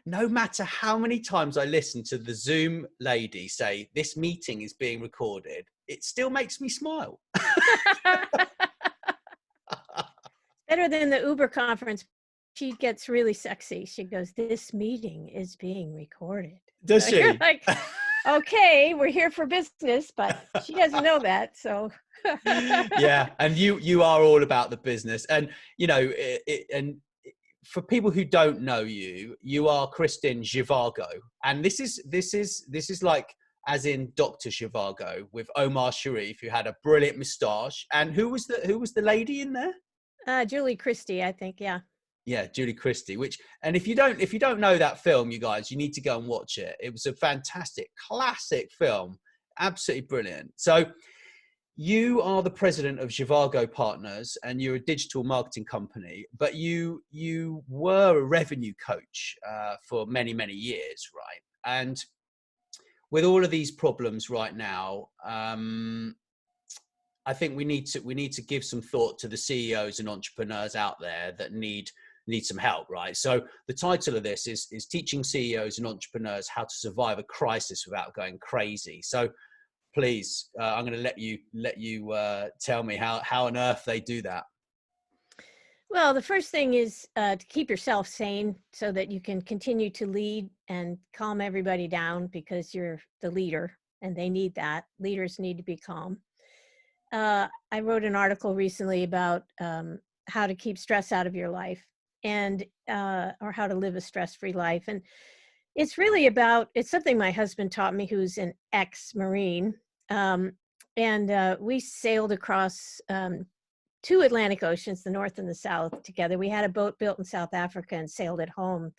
no matter how many times I listen to the Zoom lady say this meeting is being recorded, it still makes me smile. Better than the Uber conference. She gets really sexy. She goes, "This meeting is being recorded." Does so she? You're like, okay, we're here for business, but she doesn't know that. So yeah, and you are all about the business, and you know, and for people who don't know you, you are Kristin Zhivago, and this is like as in Dr. Zhivago with Omar Sharif, who had a brilliant moustache, and who was the lady in there? Julie Christie, I think. Yeah, Julie Christie. And if you don't know that film, you guys, you need to go and watch it. It was a fantastic, classic film, absolutely brilliant. So you are the president of Zhivago Partners, and you're a digital marketing company, but you were a revenue coach for many years, right? And with all of these problems right now, I think we need to give some thought to the CEOs and entrepreneurs out there that need some help, right? So the title of this is teaching CEOs and entrepreneurs how to survive a crisis without going crazy. So please, I'm going to let you tell me how on earth they do that. Well, the first thing is to keep yourself sane so that you can continue to lead and calm everybody down, because you're the leader and they need that. Leaders need to be calm. I wrote an article recently about how to keep stress out of your life, and or how to live a stress-free life. And it's really it's something my husband taught me, who's an ex-Marine. And we sailed across 2 Atlantic Oceans, the North and the South, together. We had a boat built in South Africa and sailed it home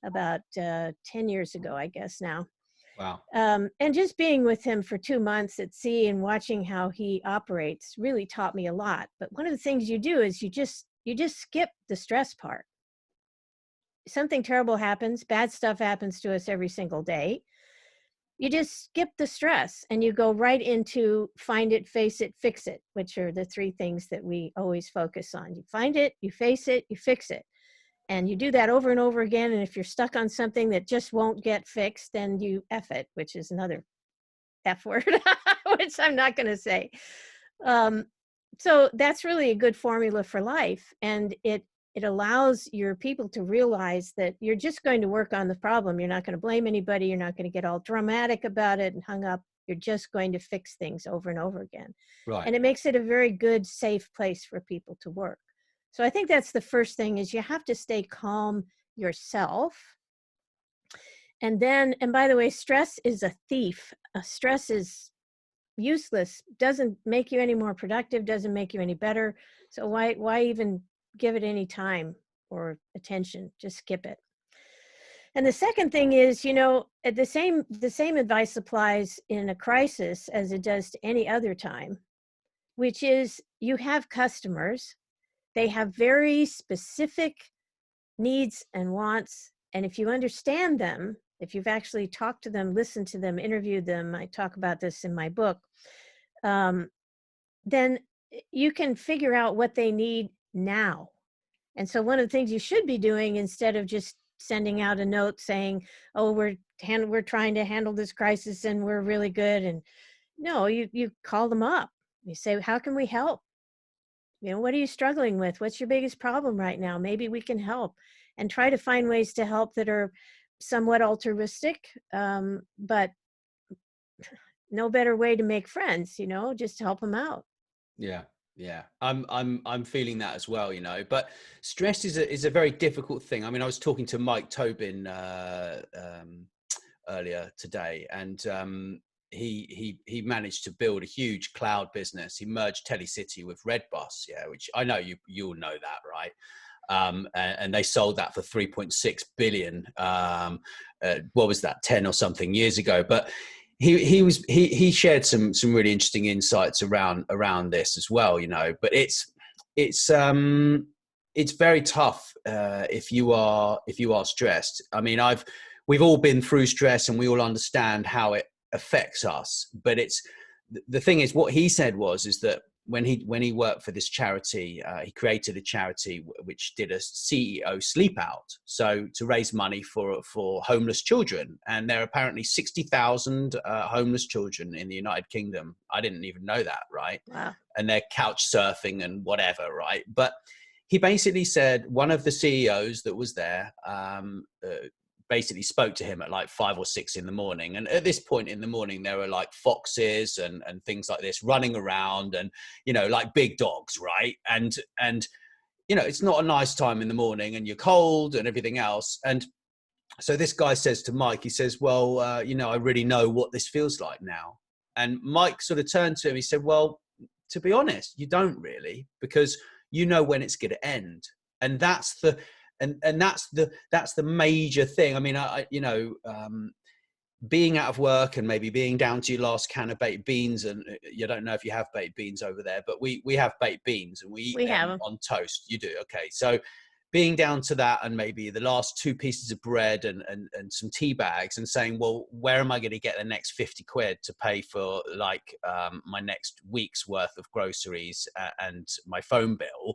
about 10 years ago, I guess now. Wow. And just being with him for 2 months at sea and watching how he operates really taught me a lot. But one of the things you do is you just skip the stress part. Something terrible happens, bad stuff happens to us every single day. You just skip the stress and you go right into find it, face it, fix it, which are the 3 things that we always focus on. You find it, you face it, you fix it. And you do that over and over again. And if you're stuck on something that just won't get fixed, then you F it, which is another F word, which I'm not going to say. So that's really a good formula for life. And it allows your people to realize that you're just going to work on the problem. You're not going to blame anybody. You're not going to get all dramatic about it and hung up. You're just going to fix things over and over again. Right. And it makes it a very good, safe place for people to work. So I think that's the first thing, is you have to stay calm yourself. And then, and by the way, stress is a thief. Stress is useless, doesn't make you any more productive, doesn't make you any better. So why even give it any time or attention? Just skip it. And the second thing is, the same advice applies in a crisis as it does to any other time, which is you have customers. They have very specific needs and wants. And if you understand them, if you've actually talked to them, listened to them, interviewed them, I talk about this in my book, then you can figure out what they need now. And so one of the things you should be doing, instead of just sending out a note saying, oh, we're trying to handle this crisis and we're really good. And no, you call them up. You say, how can we help? What are you struggling with? What's your biggest problem right now? Maybe we can help, and try to find ways to help that are somewhat altruistic, but no better way to make friends, just to help them out. Yeah. I'm feeling that as well, but stress is a very difficult thing. I mean, I was talking to Mike Tobin earlier today, and he managed to build a huge cloud business. He merged Telecity with Redbus, which I know you'll know that, right? And they sold that for 3.6 billion. What was that, 10 or something years ago? But he shared some really interesting insights around this as well, But it's very tough if you are stressed. I mean, we've all been through stress, and we all understand how it affects us. But the thing is, what he said is that when he worked for this charity, he created a charity which did a CEO sleep out, so to raise money for homeless children. And there are apparently 60,000 homeless children in the United Kingdom. I didn't even know that, right? Wow. And they're couch surfing and whatever, right? But he basically said one of the CEOs that was there basically spoke to him at like 5 or 6 in the morning. And at this point in the morning, there were like foxes and things like this running around, and, you know, like big dogs, right? And, you know, it's not a nice time in the morning, and you're cold and everything else. And so this guy says to Mike, he says, well, you know, I really know what this feels like now. And Mike sort of turned to him. He said, well, to be honest, you don't really, because you know when it's going to end. And that's the, and that's the major thing. I mean, you know, being out of work and maybe being down to your last can of baked beans, and you don't know if you have baked beans over there, but we have baked beans and we eat them on toast. You do? Okay. So being down to that, and maybe the last 2 pieces of bread and some tea bags, and saying, well, where am I going to get the next 50 quid to pay for like my next week's worth of groceries and my phone bill?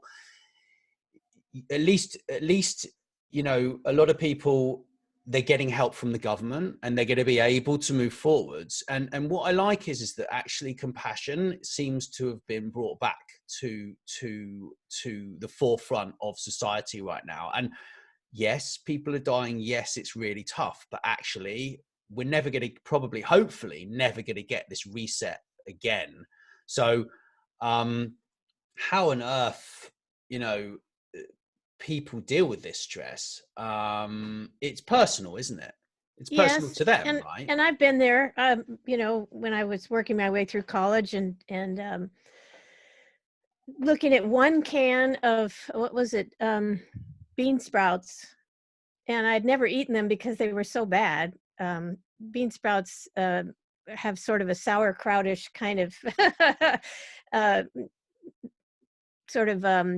At least, you know, a lot of people, they're getting help from the government, and they're going to be able to move forwards. And what I like is that actually compassion seems to have been brought back to the forefront of society right now. And yes, people are dying. Yes, it's really tough, but actually we're never going to, probably, hopefully never going to get this reset again. So how on earth, you know, people deal with this stress? It's personal, isn't it? It's personal to them, right? And I've been there, you know, when I was working my way through college, and looking at one can of, what was it, bean sprouts, and I'd never eaten them because they were so bad. Bean sprouts have sort of a sauerkrautish kind of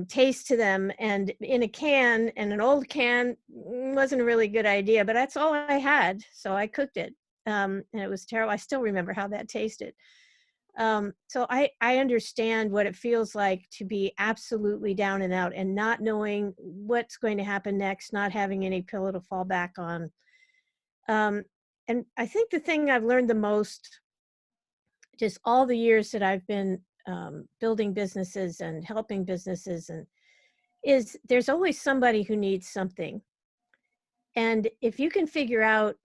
taste to them, and in a can, and an old can wasn't a really good idea, but that's all I had, so I cooked it, and it was terrible. I still remember how that tasted. So I understand what it feels like to be absolutely down and out, and not knowing what's going to happen next, not having any pillow to fall back on. And I think the thing I've learned the most, just all the years that I've been building businesses and helping businesses, and is there's always somebody who needs something. And if you can figure out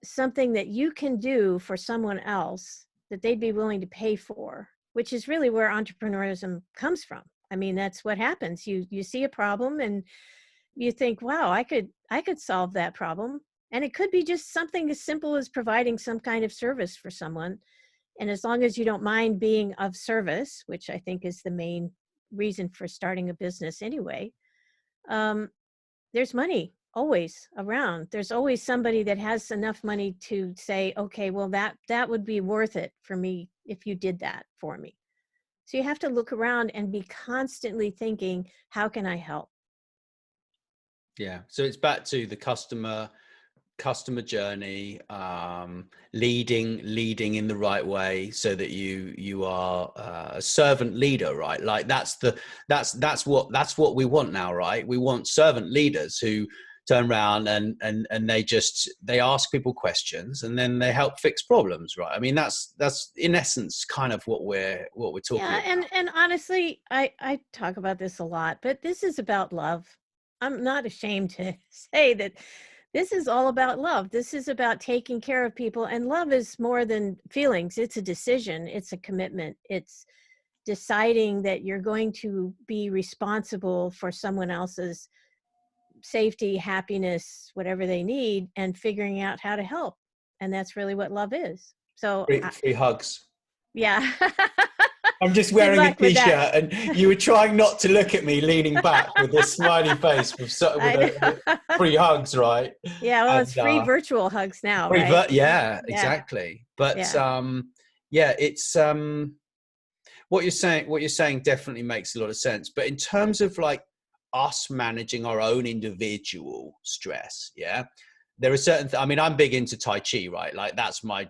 something that you can do for someone else that they'd be willing to pay for, which is really where entrepreneurism comes from. I mean, that's what happens. You see a problem and you think, wow, I could solve that problem. And it could be just something as simple as providing some kind of service for someone. And as long as you don't mind being of service, which I think is the main reason for starting a business anyway, there's money always around. There's always somebody that has enough money to say, okay, well, that would be worth it for me if you did that for me. So you have to look around and be constantly thinking, how can I help? Yeah. So it's back to the customer journey, leading in the right way, so that you are a servant leader, right? Like that's what we want now, right? We want servant leaders who turn around and they ask people questions, and then they help fix problems, right? I mean, that's in essence kind of what we're talking about. And honestly, I talk about this a lot, but this is about love. I'm not ashamed to say that this is all about love. This is about taking care of people. And love is more than feelings. It's a decision. It's a commitment. It's deciding that you're going to be responsible for someone else's safety, happiness, whatever they need, and figuring out how to help. And that's really what love is. So free hugs. Yeah. I'm just wearing a t-shirt, and you were trying not to look at me leaning back with this smiley face with free hugs, right? Yeah, well, it's free virtual hugs now, right? Yeah, exactly. But yeah, it's what you're saying definitely makes a lot of sense. But in terms of like us managing our own individual stress, yeah, there are certain I mean, I'm big into Tai Chi, right? Like that's my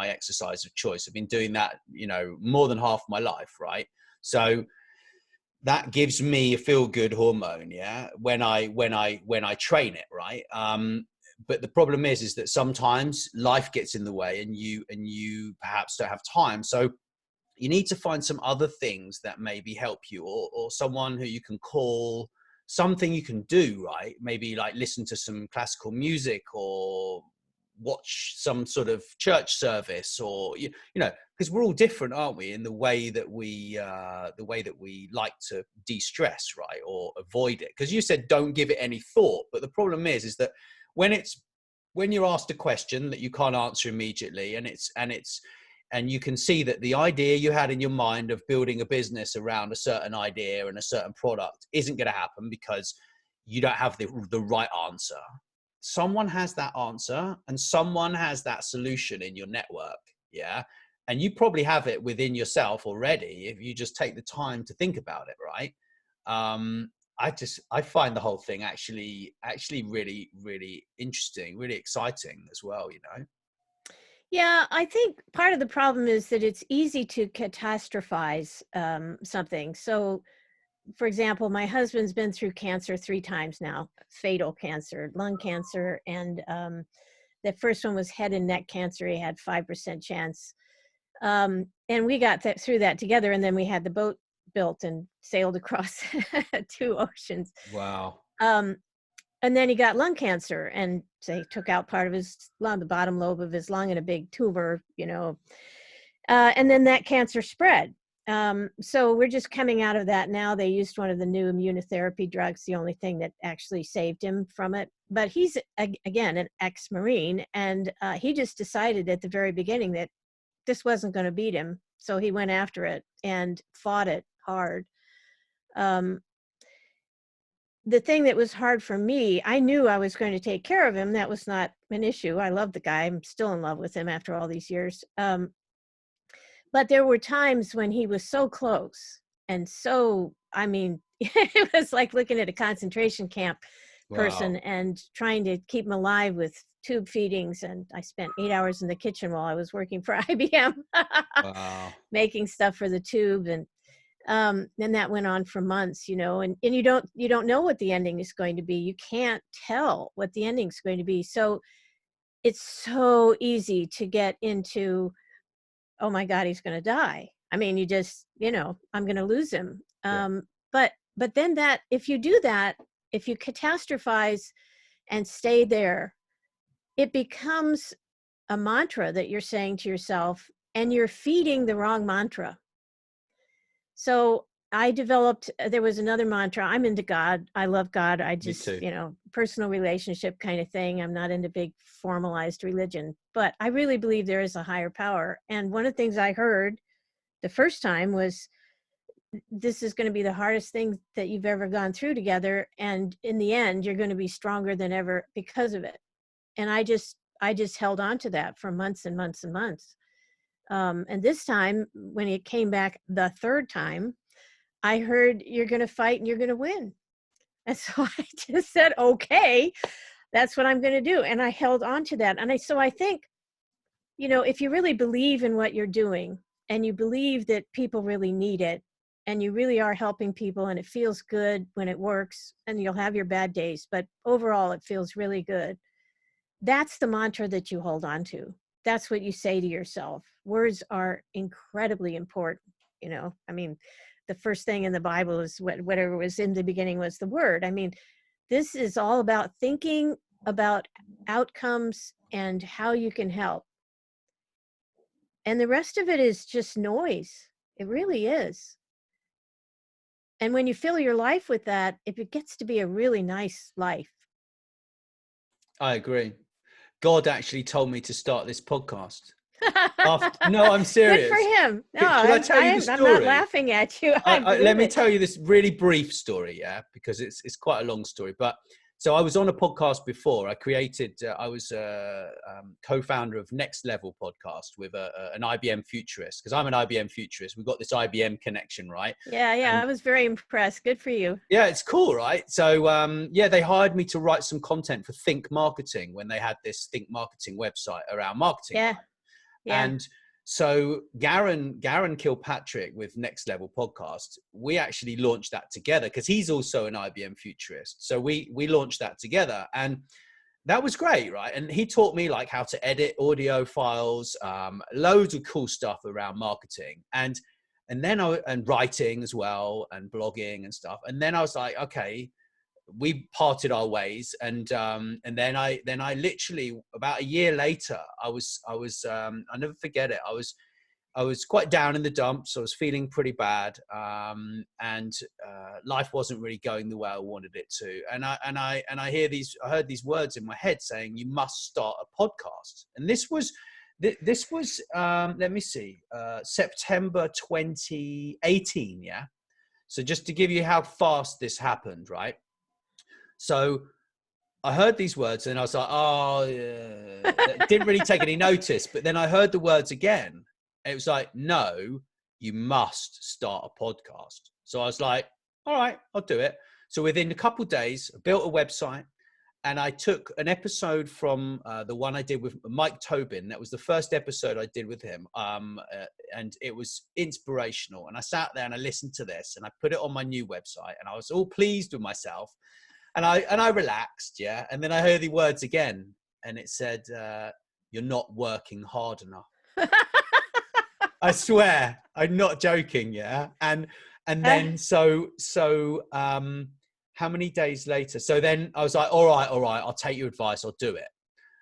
exercise of choice. I've been doing that, you know, more than half my life, right? So that gives me a feel good hormone, yeah, when I train it, right? But the problem is that sometimes life gets in the way, and you perhaps don't have time. So you need to find some other things that maybe help you, or someone who you can call, something you can do, right? Maybe like listen to some classical music, or watch some sort of church service, or you know, because we're all different, aren't we, in the way that we like to de-stress, right, or avoid it. Because you said don't give it any thought, but the problem is that when you're asked a question that you can't answer immediately, and you can see that the idea you had in your mind of building a business around a certain idea and a certain product isn't going to happen because you don't have the right answer. Someone has that answer, and someone has that solution in your network. Yeah. And you probably have it within yourself already if you just take the time to think about it, right? I find the whole thing actually really, really interesting, really exciting as well, you know? Yeah, I think part of the problem is that it's easy to catastrophize something. So, for example, my husband's been through cancer 3 times now, fatal cancer, lung cancer, and the first one was head and neck cancer. He had 5% chance. And we got through that together, and then we had the boat built and sailed across 2 oceans. Wow. And then he got lung cancer, and they took out part of his lung, the bottom lobe of his lung, and a big tumor, you know. And then that cancer spread. So we're just coming out of that now. They used one of the new immunotherapy drugs, the only thing that actually saved him from it. But he's, again, an ex-Marine, and he just decided at the very beginning that this wasn't going to beat him. So he went after it and fought it hard. The thing that was hard for me, I knew I was going to take care of him. That was not an issue. I love the guy. I'm still in love with him after all these years. But there were times when he was so close. And so, I mean, it was like looking at a concentration camp person. Wow. And trying to keep him alive with tube feedings. And I spent 8 hours in the kitchen while I was working for IBM, Wow. making stuff for the tube. And that went on for months, you know, and you don't know what the ending is going to be. You can't tell what the ending is going to be. So it's so easy to get into, oh my God, he's going to die. I mean, you just, you know, I'm going to lose him. Yeah. But then that, if you do that, if you catastrophize and stay there, it becomes a mantra that you're saying to yourself, and you're feeding the wrong mantra. So I developed, there was another mantra. I'm into God. I love God. I Me just, too. you know, personal relationship kind of thing. I'm not into big formalized religion, but I really believe there is a higher power. And one of the things I heard the first time was, this is going to be the hardest thing that you've ever gone through together. And in the end, you're going to be stronger than ever because of it. And I just held on to that for months and months and months. And this time, when it came back the third time, I heard, you're going to fight and you're going to win. And so I just said, okay, that's what I'm going to do. And I held on to that. And I think, you know, if you really believe in what you're doing, and you believe that people really need it, and you really are helping people, and it feels good when it works, and you'll have your bad days, but overall it feels really good. That's the mantra that you hold on to. That's what you say to yourself. Words are incredibly important. You know, I mean, the first thing in the Bible is whatever was in the beginning was the word. I mean, this is all about thinking about outcomes and how you can help. And the rest of it is just noise. It really is. And when you fill your life with that, it gets to be a really nice life. I agree. God actually told me to start this podcast. No, I'm Good for serious. him. No, Should I tell you the I'm not story? laughing at you. I Let believe me it. tell you this really brief story, yeah, because it's quite a long story. But so I was on a podcast before. I was a co-founder of Next Level podcast with an IBM futurist, because I'm an IBM futurist. We've got this IBM connection, right? Yeah, I was very impressed. Good for you. Yeah, it's cool, right? So, yeah, they hired me to write some content for Think Marketing when they had this Think Marketing website around marketing. Yeah, Right? yeah. And So Garen Kilpatrick with Next Level Podcast, we actually launched that together because he's also an IBM futurist. So we launched that together, and that was great, right? And he taught me like how to edit audio files, loads of cool stuff around marketing, and then and writing as well, and blogging and stuff. And then I was like, okay, we parted our ways, and then I literally about a year later, I never forget it. I was quite down in the dumps. I was feeling pretty bad, and life wasn't really going the way I wanted it to. And I heard these words in my head saying, "You must start a podcast." And this was let me see, September 2018. Yeah. So just to give you how fast this happened, right? So I heard these words and I was like, oh, yeah. Didn't really take any notice. But then I heard the words again. It was like, no, you must start a podcast. So I was like, all right, I'll do it. So within a couple of days, I built a website, and I took an episode from the one I did with Mike Tobin. That was the first episode I did with him. And it was inspirational. And I sat there and I listened to this and I put it on my new website, and I was all pleased with myself. And I relaxed, yeah. And then I heard the words again, and it said, "You're not working hard enough." I swear, I'm not joking, yeah. And then so how many days later? So then I was like, all right, I'll take your advice, I'll do it.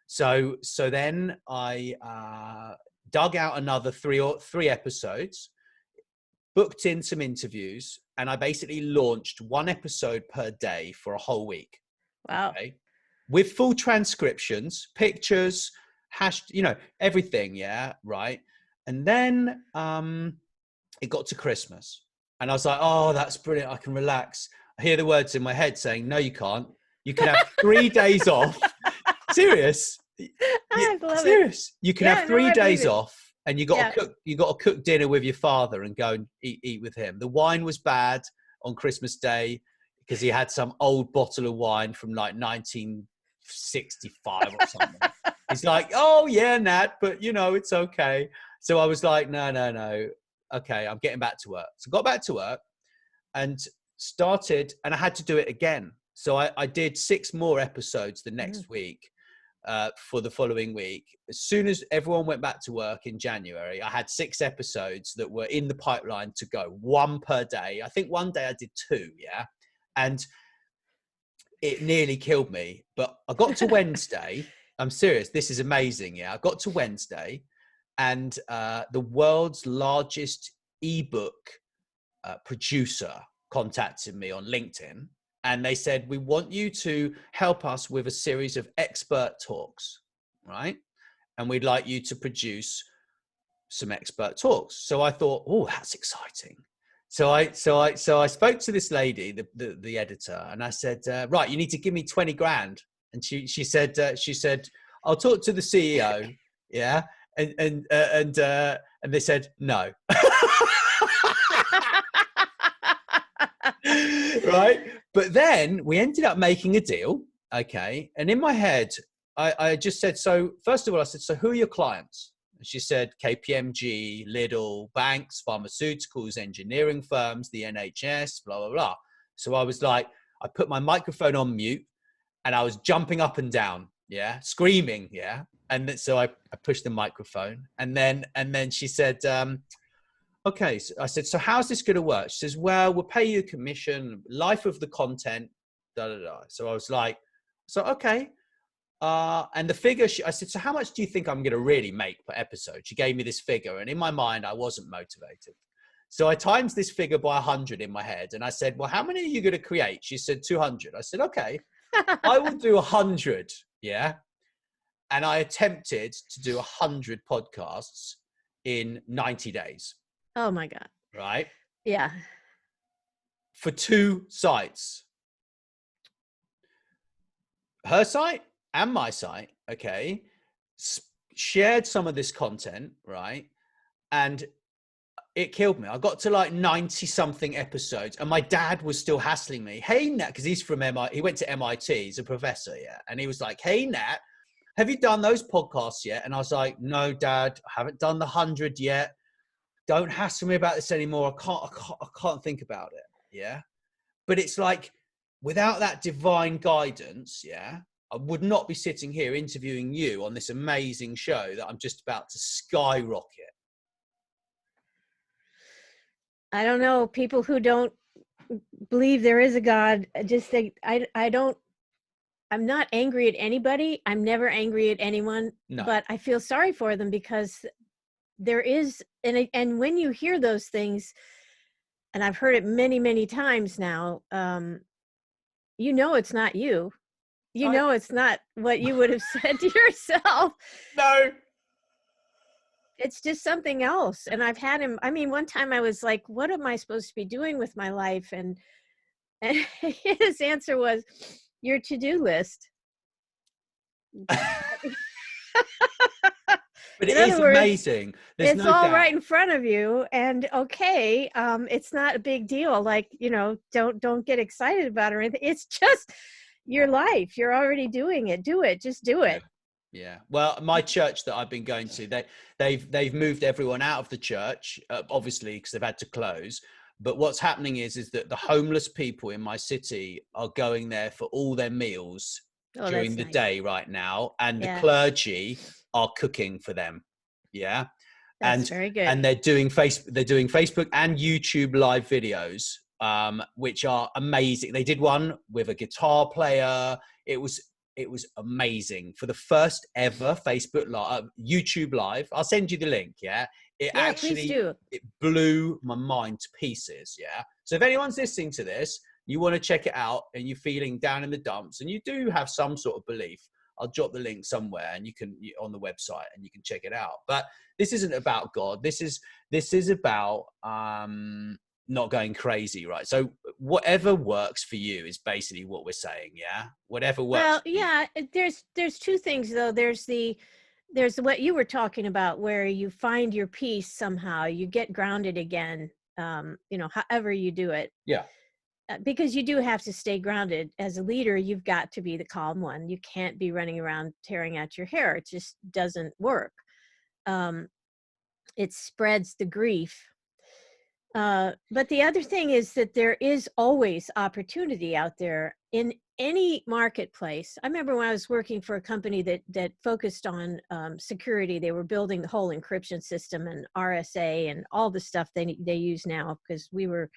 So then I dug out another three episodes, booked in some interviews, and I basically launched one episode per day for a whole week. Wow. Okay? With full transcriptions, pictures, everything. Yeah. Right. And then it got to Christmas, and I was like, oh, that's brilliant. I can relax. I hear the words in my head saying, no, you can't. You can have 3 days off. Serious. I love Serious. It. You can have 3 days off. And you got to cook dinner with your father and go and eat with him. The wine was bad on Christmas Day because he had some old bottle of wine from like 1965 or something. He's like, oh yeah, Nat, but it's okay. So I was like, no. Okay, I'm getting back to work. So got back to work and started, and I had to do it again. So I did 6 more episodes the next week. For the following week, as soon as everyone went back to work in January, I had 6 episodes that were in the pipeline to go, 1 per day. I think one day I did 2, yeah, and it nearly killed me. But I got to Wednesday. I'm serious. This is amazing. Yeah, I got to Wednesday, and the world's largest ebook producer contacted me on LinkedIn. And they said, we want you to help us with a series of expert talks, right? And we'd like you to produce some expert talks. So I thought, oh, that's exciting. So I spoke to this lady, the editor, and I said, right, you need to give me 20 grand. And she said, I'll talk to the CEO. Yeah. And they said, no. Right. But then we ended up making a deal. Okay. And in my head, I just said, so first of all, I said, so who are your clients? And she said, KPMG, Lidl, banks, pharmaceuticals, engineering firms, the NHS, blah, blah, blah. So I was like, I put my microphone on mute and I was jumping up and down. Yeah. Screaming. Yeah. And then, so I pushed the microphone, and then she said, okay. So I said, so how's this going to work? She says, well, we'll pay you a commission, life of the content, da, da, da. So I was like, so, okay. And the figure, I said, so how much do you think I'm going to really make per episode? She gave me this figure, and in my mind, I wasn't motivated. So I times this figure by 100 in my head. And I said, well, how many are you going to create? She said, 200. I said, okay, I will do 100. Yeah. And I attempted to do 100 podcasts in 90 days. Oh my God. Right? Yeah. For 2 sites. Her site and my site, okay, shared some of this content, right? And it killed me. I got to like 90 something episodes, and my dad was still hassling me. Hey, Nat, because he's from MIT. He went to MIT. He's a professor, yeah. And he was like, hey, Nat, have you done those podcasts yet? And I was like, no, Dad, I haven't done the 100 yet. Don't hassle me about this anymore. I can't think about it. Yeah. But it's like, without that divine guidance, yeah, I would not be sitting here interviewing you on this amazing show that I'm just about to skyrocket. I don't know. People who don't believe there is a God just think, I'm not angry at anybody. I'm never angry at anyone, No. but I feel sorry for them because there is, and when you hear those things, and I've heard it many, many times now, you know, it's not you. You know, it's not what you would have said to yourself. No. It's just something else. And I've had him, I mean, one time I was like, what am I supposed to be doing with my life? And his answer was, your to-do list. But it In is other words, amazing. There's it's no all doubt. right in front of you, and okay, it's not a big deal. Like, you know, don't get excited about it or anything. It's just your life. You're already doing it. Do it. Just do it. Yeah. Well, my church that I've been going to, they've moved everyone out of the church, obviously, because they've had to close. But what's happening is that the homeless people in my city are going there for all their meals during the day right now, and the clergy are cooking for them. Yeah. That's very good. And they're doing Facebook and YouTube live videos, which are amazing. They did one with a guitar player. It was amazing for the first ever Facebook live, YouTube live. I'll send you the link. Yeah. Please do. It blew my mind to pieces. Yeah. So if anyone's listening to this, you want to check it out and you're feeling down in the dumps and you do have some sort of belief, I'll drop the link somewhere and you can on the website and you can check it out. But this isn't about God. This is about not going crazy, right? So whatever works for you is basically what we're saying. Yeah. Whatever works. Well, yeah, there's two things though. There's what you were talking about where you find your peace somehow, you get grounded again, you know, however you do it. Yeah. Because you do have to stay grounded. As a leader, you've got to be the calm one. You can't be running around tearing out your hair. It just doesn't work. It spreads the grief. But the other thing is that there is always opportunity out there in any marketplace. I remember when I was working for a company that focused on security. They were building the whole encryption system and RSA and all the stuff they use now, because we were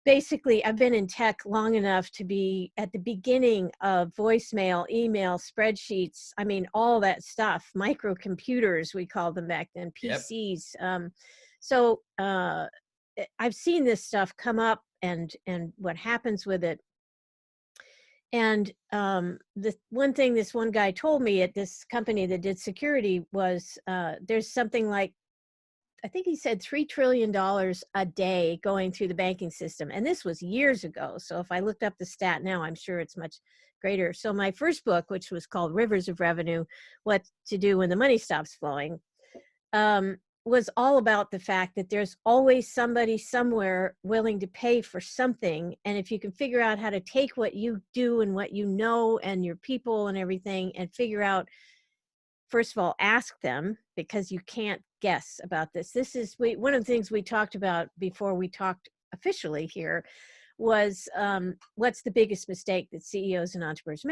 basically, I've been in tech long enough to be at the beginning of voicemail, email, spreadsheets. I mean, all that stuff, microcomputers, we called them back then, PCs. So I've seen this stuff come up and what happens with it. And the one thing this one guy told me at this company that did security was there's something like, I think he said $3 trillion a day going through the banking system. And this was years ago. So if I looked up the stat now, I'm sure it's much greater. So my first book, which was called Rivers of Revenue, What to Do When the Money Stops Flowing, was all about the fact that there's always somebody somewhere willing to pay for something. And if you can figure out how to take what you do and what you know and your people and everything and figure out, first of all, ask them, because you can't guess about this. This is one of the things we talked about before we talked officially here was what's the biggest mistake that CEOs and entrepreneurs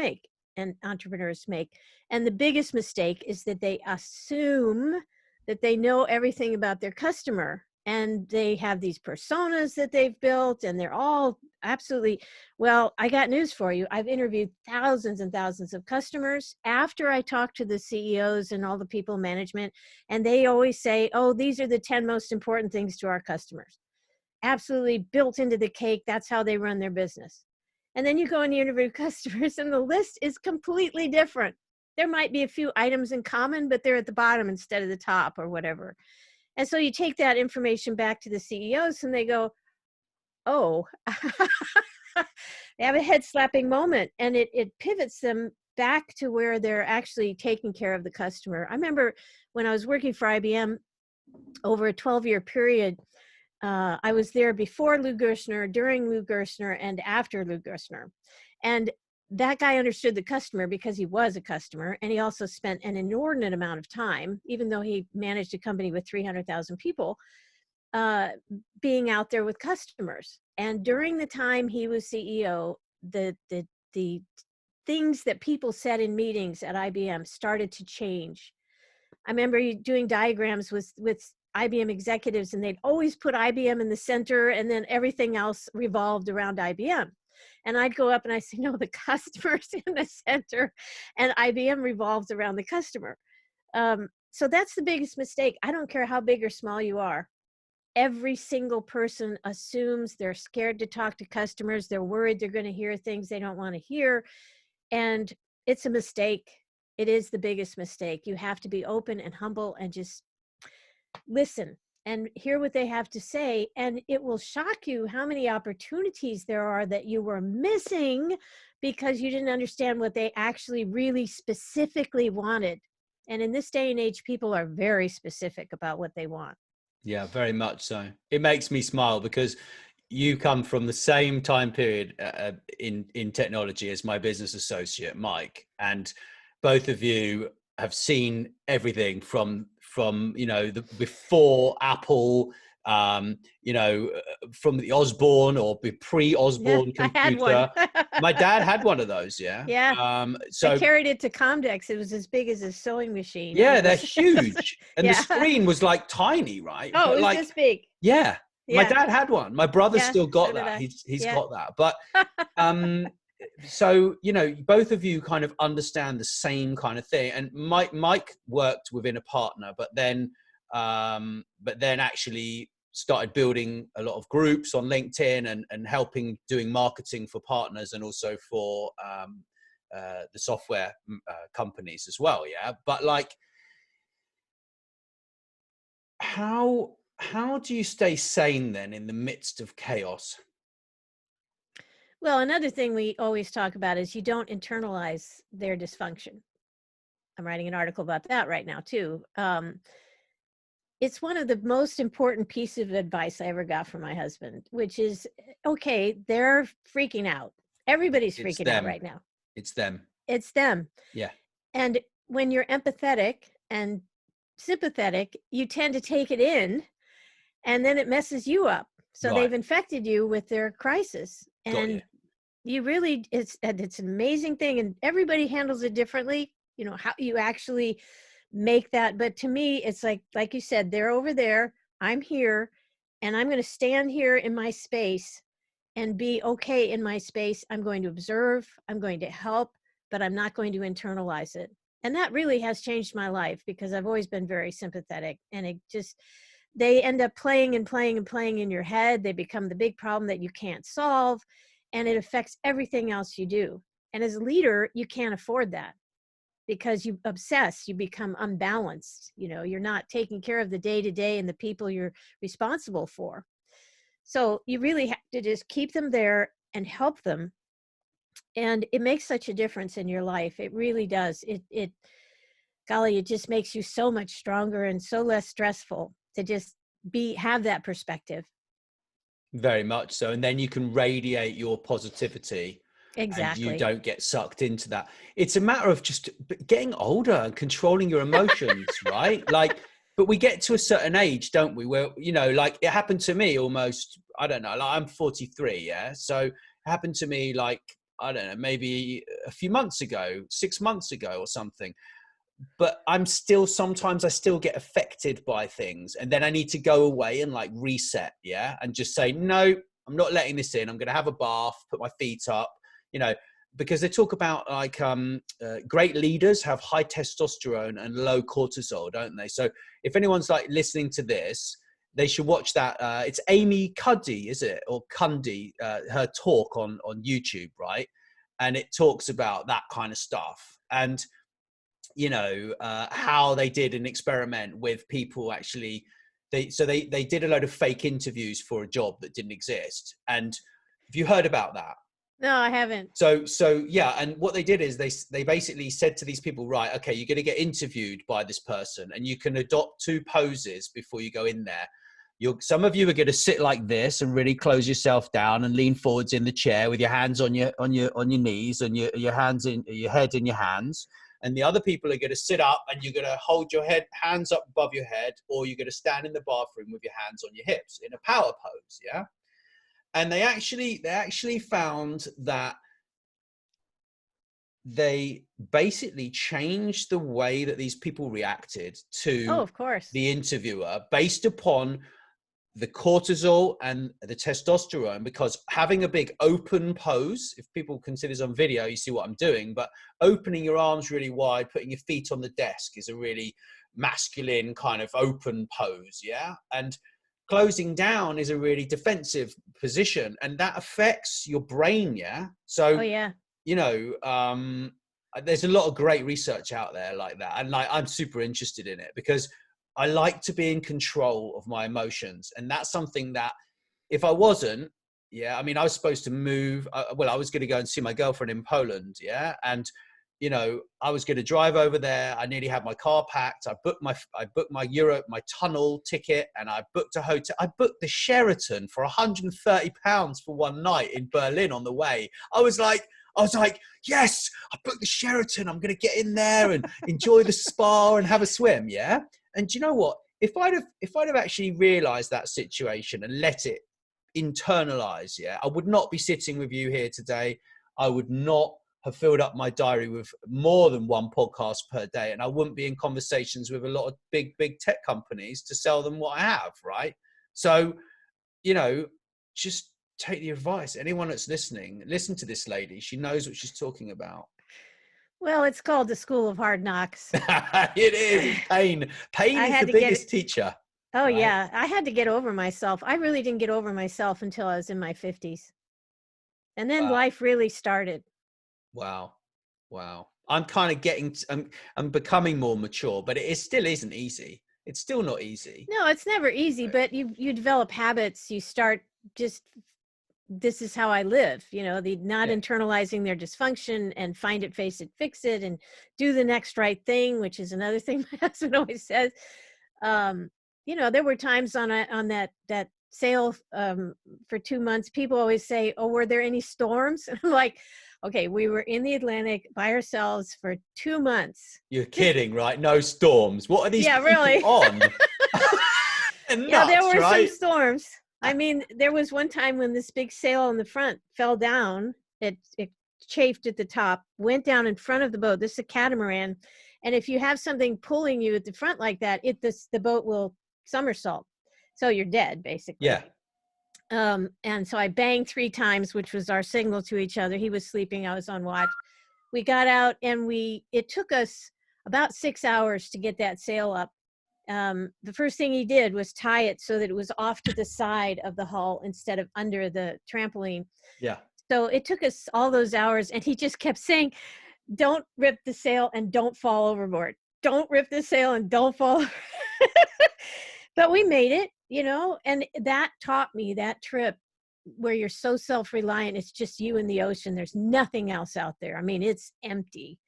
make. And the biggest mistake is that they assume that they know everything about their customer, and they have these personas that they've built, and they're all absolutely, well, I got news for you. I've interviewed thousands and thousands of customers after I talk to the CEOs and all the people in management, and they always say, oh, these are the 10 most important things to our customers. Absolutely built into the cake. That's how they run their business. And then you go and you interview customers and the list is completely different. There might be a few items in common, but they're at the bottom instead of the top or whatever. And so you take that information back to the CEOs and they go, oh, they have a head slapping moment, and it pivots them back to where they're actually taking care of the customer. I remember when I was working for IBM over a 12-year period, I was there before Lou Gerstner, during Lou Gerstner, and after Lou Gerstner. And that guy understood the customer because he was a customer, and he also spent an inordinate amount of time, even though he managed a company with 300,000 people, being out there with customers. And during the time he was CEO, the things that people said in meetings at IBM started to change. I remember doing diagrams with IBM executives, and they'd always put IBM in the center, and then everything else revolved around IBM. And I'd go up and I'd say, no, the customer's in the center, and IBM revolves around the customer. So that's the biggest mistake. I don't care how big or small you are. Every single person assumes they're scared to talk to customers. They're worried they're going to hear things they don't want to hear. And it's a mistake. It is the biggest mistake. You have to be open and humble and just listen and hear what they have to say. And it will shock you how many opportunities there are that you were missing because you didn't understand what they actually really specifically wanted. And in this day and age, people are very specific about what they want. Yeah, very much so. It makes me smile because you come from the same time period in technology as my business associate, Mike, and both of you have seen everything from the before Apple, from the Osborne or pre-Osborne I had computer. one. My dad had one of those. Yeah. Yeah. So I carried it to Comdex. It was as big as a sewing machine. Yeah, they're huge, and yeah. the screen was like tiny, right? Oh, But it was like, this big. yeah. My Yeah. dad had one. My brother's Yeah, still got so did that. I. He's Yeah. got that. But so both of you kind of understand the same kind of thing. And Mike worked within a partner, but then actually started building a lot of groups on LinkedIn and helping doing marketing for partners and also for the software companies as well. Yeah. But like, how do you stay sane then in the midst of chaos? Well, another thing we always talk about is you don't internalize their dysfunction. I'm writing an article about that right now too. It's one of the most important pieces of advice I ever got from my husband, which is, okay, they're freaking out. Everybody's freaking out right now. It's them. It's them. Yeah. And when you're empathetic and sympathetic, you tend to take it in, and then it messes you up. So they've infected you with their crisis. And you really, it's an amazing thing. And everybody handles it differently, how you actually make that. But to me, it's like you said, they're over there, I'm here, and I'm going to stand here in my space and be okay in my space. I'm going to observe, I'm going to help, but I'm not going to internalize it. And that really has changed my life because I've always been very sympathetic, and they end up playing and playing and playing in your head. They become the big problem that you can't solve, and it affects everything else you do. And as a leader, you can't afford that because you obsess, you become unbalanced. You're not taking care of the day-to-day and the people you're responsible for. So you really have to just keep them there and help them. And it makes such a difference in your life. It really does. Golly, it just makes you so much stronger and so less stressful to just have that perspective. Very much so. And then you can radiate your positivity. Exactly. And you don't get sucked into that. It's a matter of just getting older and controlling your emotions, right? But we get to a certain age, don't we? Where, like it happened to me almost, I don't know, like I'm 43. Yeah. So it happened to me like, I don't know, maybe a few months ago, 6 months ago or something. But sometimes I still get affected by things, and then I need to go away and like reset. Yeah. And just say, no, I'm not letting this in. I'm going to have a bath, put my feet up, because they talk about like great leaders have high testosterone and low cortisol, don't they? So if anyone's like listening to this, they should watch that. It's Amy Cuddy, is it? Or Cundy, her talk on YouTube, right? And it talks about that kind of stuff. And how they did an experiment with people actually. They did a load of fake interviews for a job that didn't exist. And have you heard about that? No, I haven't. So yeah. And what they did is they basically said to these people, right, okay, you're going to get interviewed by this person and you can adopt 2 poses before you go in there. some of you are going to sit like this and really close yourself down and lean forwards in the chair with your hands on your knees and your hands in your head in your hands. And the other people are going to sit up and you're going to hold your hands up above your head, or you're going to stand in the bathroom with your hands on your hips in a power pose. Yeah. And they actually found that they basically changed the way that these people reacted to of course. the interviewer based upon the cortisol and the testosterone, because having a big open pose, if people can see this on video, you see what I'm doing, but opening your arms really wide, putting your feet on the desk is a really masculine kind of open pose. Yeah. And closing down is a really defensive position, and that affects your brain. Yeah. So, you know, there's a lot of great research out there like that. And like, I'm super interested in it because I like to be in control of my emotions. And that's something that if I wasn't, I mean, I was supposed to move. I was going to go and see my girlfriend in Poland. Yeah. And, you know, I was going to drive over there. I nearly had my car packed. I booked my tunnel ticket, and I booked a hotel. I booked the Sheraton for £130 for one night in Berlin on the way. I was like, yes, I booked the Sheraton. I'm going to get in there and enjoy the spa and have a swim. Yeah. And do you know what? If I'd have actually realized that situation and let it internalize, I would not be sitting with you here today. I would not have filled up my diary with more than one podcast per day. And I wouldn't be in conversations with a lot of big tech companies to sell them what I have. Right. So, you know, just take the advice. Anyone that's listening, listen to this lady. She knows what she's talking about. Well, it's called the School of Hard Knocks. It is. It's pain. Pain is the biggest teacher. Oh, right? Yeah. I had to get over myself. I really didn't get over myself until I was in my 50s. And then life really started. Wow. I'm kind of I'm becoming more mature, but it still isn't easy. It's still not easy. No, it's never easy, but you develop habits. You start just, this is how I live, you know, not internalizing their dysfunction and find it, face it, fix it, and do the next right thing, which is another thing my husband always says. You know, there were times on that sale for 2 months, people always say, oh, were there any storms? And I'm like, okay, we were in the Atlantic by ourselves for 2 months. You're kidding, right? No storms. What are these people really? on? Nuts, there were some storms. I mean, there was one time when this big sail in the front fell down. It chafed at the top, went down in front of the boat. This is a catamaran. And if you have something pulling you at the front like that, the boat will somersault. So you're dead, basically. Yeah. And so I banged 3 times, which was our signal to each other. He was sleeping. I was on watch. We got out, and it took us about 6 hours to get that sail up. The first thing he did was tie it so that it was off to the side of the hull instead of under the trampoline. Yeah. So it took us all those hours, and he just kept saying, don't rip the sail and don't fall overboard. Don't rip the sail and don't fall. But we made it, you know, and that taught me, that trip where you're so self-reliant, it's just you and the ocean. There's nothing else out there. I mean, it's empty.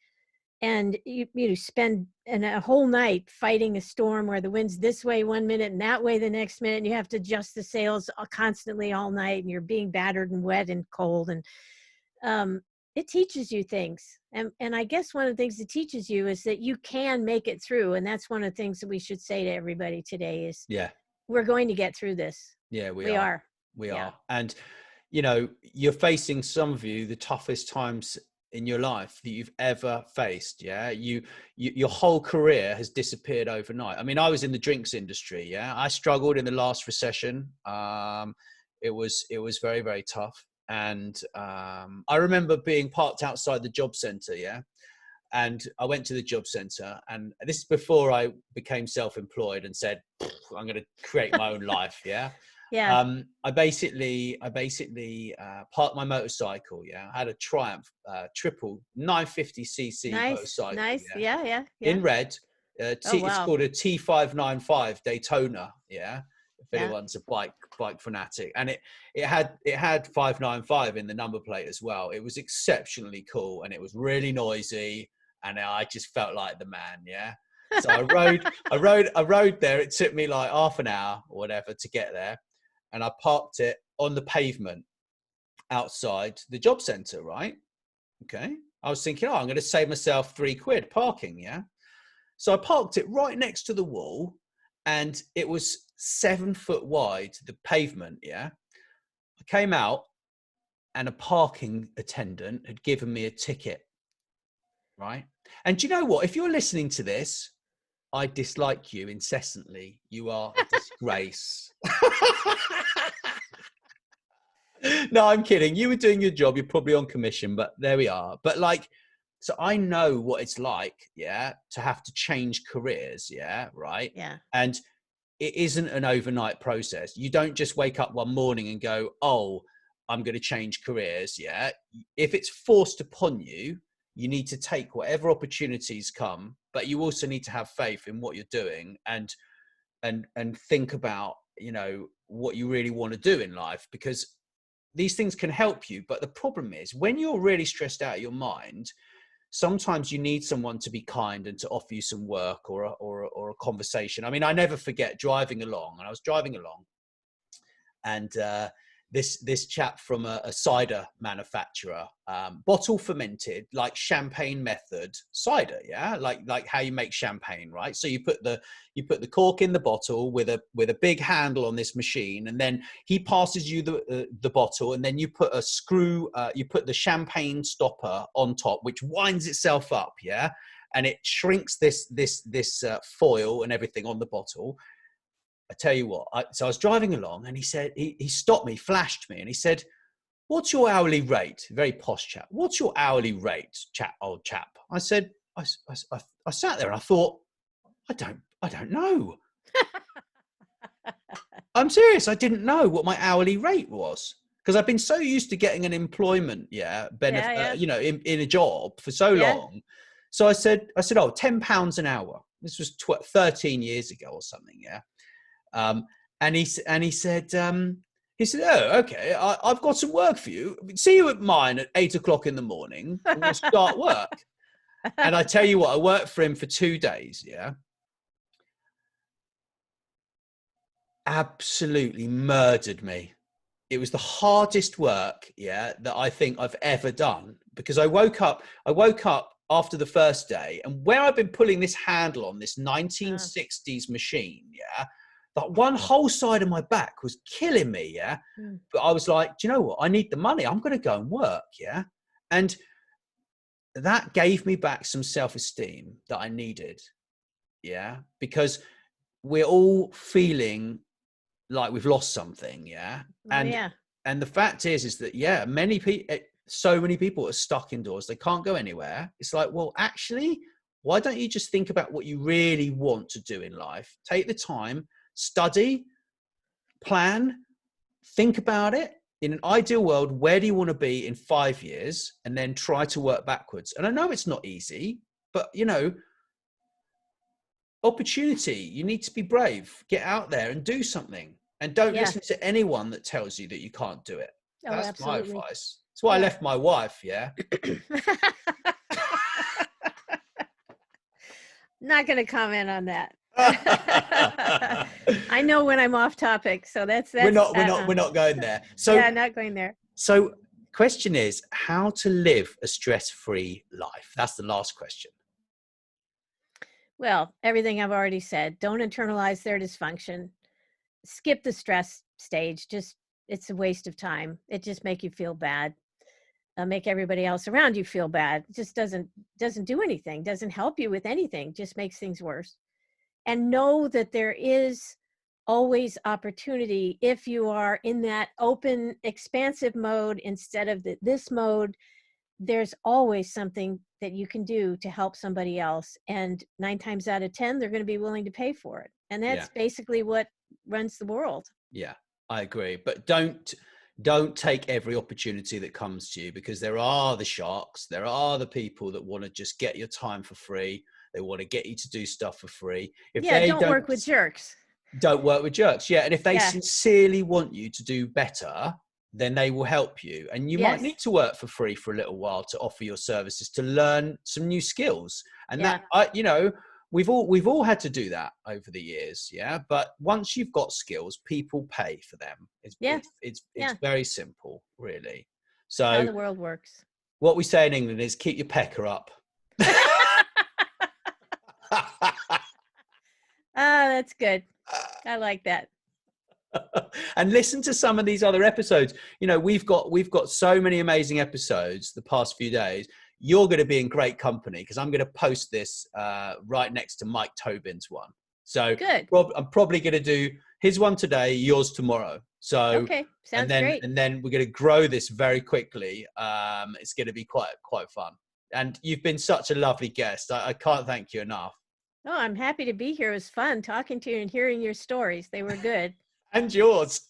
And you spend a whole night fighting a storm where the wind's this way 1 minute and that way the next minute, and you have to adjust the sails constantly all night, and you're being battered and wet and cold. And it teaches you things. And I guess one of the things it teaches you is that you can make it through. And that's one of the things that we should say to everybody today is, we're going to get through this. Yeah, we are. We are. And, you know, you're facing, some of you, the toughest times in your life that you've ever faced. Yeah. Your whole career has disappeared overnight. I mean, I was in the drinks industry. Yeah. I struggled in the last recession. It was very, very tough. And I remember being parked outside the job center. Yeah. And I went to the job center, and this is before I became self-employed and said, I'm going to create my own life. Yeah. Yeah. I basically parked my motorcycle. Yeah. I had a Triumph triple 950cc motorcycle. Nice. Yeah. In red. It's called a T595 Daytona. Yeah. If anyone's a bike fanatic, and it had 595 in the number plate as well. It was exceptionally cool, and it was really noisy, and I just felt like the man. Yeah. So I rode there. It took me like half an hour or whatever to get there. And I parked it on the pavement outside the job centre, right? Okay. I was thinking, oh, I'm going to save myself £3 parking. Yeah. So I parked it right next to the wall, and it was 7 foot wide, the pavement. Yeah. I came out, and a parking attendant had given me a ticket. Right. And do you know what? If you're listening to this, I dislike you incessantly. You are a disgrace. No, I'm kidding. You were doing your job. You're probably on commission, but there we are. But like, so I know what it's like, yeah, to have to change careers, yeah, right? Yeah. And it isn't an overnight process. You don't just wake up one morning and go, oh, I'm going to change careers, yeah. If it's forced upon you, you need to take whatever opportunities come, but you also need to have faith in what you're doing and think about, you know, what you really want to do in life, because these things can help you. But the problem is, when you're really stressed out of your mind, sometimes you need someone to be kind and to offer you some work or a conversation. I mean, I never forget driving along, and I was driving along, and this chap from a cider manufacturer, bottle fermented, like champagne method cider, yeah, like how you make champagne, right? So you put the cork in the bottle with a big handle on this machine, and then he passes you the bottle, and then you put a screw, you put the champagne stopper on top, which winds itself up, yeah, and it shrinks this foil and everything on the bottle. I tell you what, so I was driving along, and he said, he stopped me, flashed me, and he said, what's your hourly rate? Very posh chap. What's your hourly rate, old chap? I said, I sat there and I thought, I don't know. I'm serious. I didn't know what my hourly rate was, because I've been so used to getting an employment, benefit, you know, in a job for so long. So I said, oh, £10 an hour. This was 13 years ago or something. Yeah. And he said, oh, okay, I've got some work for you. See you at mine at 8 o'clock in the morning, and we'll start work. And I tell you what, I worked for him for 2 days. Yeah. Absolutely murdered me. It was the hardest work, yeah, that I think I've ever done, because I woke up after the first day, and where I've been pulling this handle on this 1960s machine, yeah, that one whole side of my back was killing me, yeah. But I was like, do you know what? I need the money. I'm going to go and work, yeah. And that gave me back some self-esteem that I needed, yeah, because we're all feeling like we've lost something, yeah. And the fact is that, yeah, so many people are stuck indoors. They can't go anywhere. It's like, well, actually, why don't you just think about what you really want to do in life? Take the time, study, plan, think about it. In an ideal world, where do you want to be in 5 years? And then try to work backwards. And I know it's not easy, but, you know, opportunity, you need to be brave. Get out there and do something. And don't listen to anyone that tells you that you can't do it. That's absolutely my advice. That's why I left my wife, yeah. Not going to comment on that. I know when I'm off topic, so that's we're not going there. So yeah, not going there. So question is, how to live a stress-free life? That's the last question. Well, everything I've already said. Don't internalize their dysfunction. Skip the stress stage. It's a waste of time. It just make you feel bad. Make everybody else around you feel bad. It just doesn't do anything, doesn't help you with anything, just makes things worse. And know that there is always opportunity if you are in that open, expansive mode instead of this mode. There's always something that you can do to help somebody else. And 9 times out of 10, they're going to be willing to pay for it. And that's basically what runs the world. Yeah, I agree. But don't take every opportunity that comes to you, because there are the sharks. There are the people that want to just get your time for free. They want to get you to do stuff for free. If they don't work with jerks. Don't work with jerks. Yeah. And if they sincerely want you to do better, then they will help you. And you might need to work for free for a little while to offer your services, to learn some new skills. And that, you know, we've all had to do that over the years, yeah. But once you've got skills, people pay for them. It's very simple, really. That's how So the world works. what we say in England is keep your pecker up. That's good. I like that. And listen to some of these other episodes. You know, we've got so many amazing episodes the past few days. You're going to be in great company because I'm going to post this right next to Mike Tobin's one. So Good. I'm probably going to do his one today, yours tomorrow. So Okay, sounds great. And then we're going to grow this very quickly. It's going to be quite fun. And you've been such a lovely guest. I can't thank you enough. Oh, I'm happy to be here. It was fun talking to you and hearing your stories. They were good. And yours.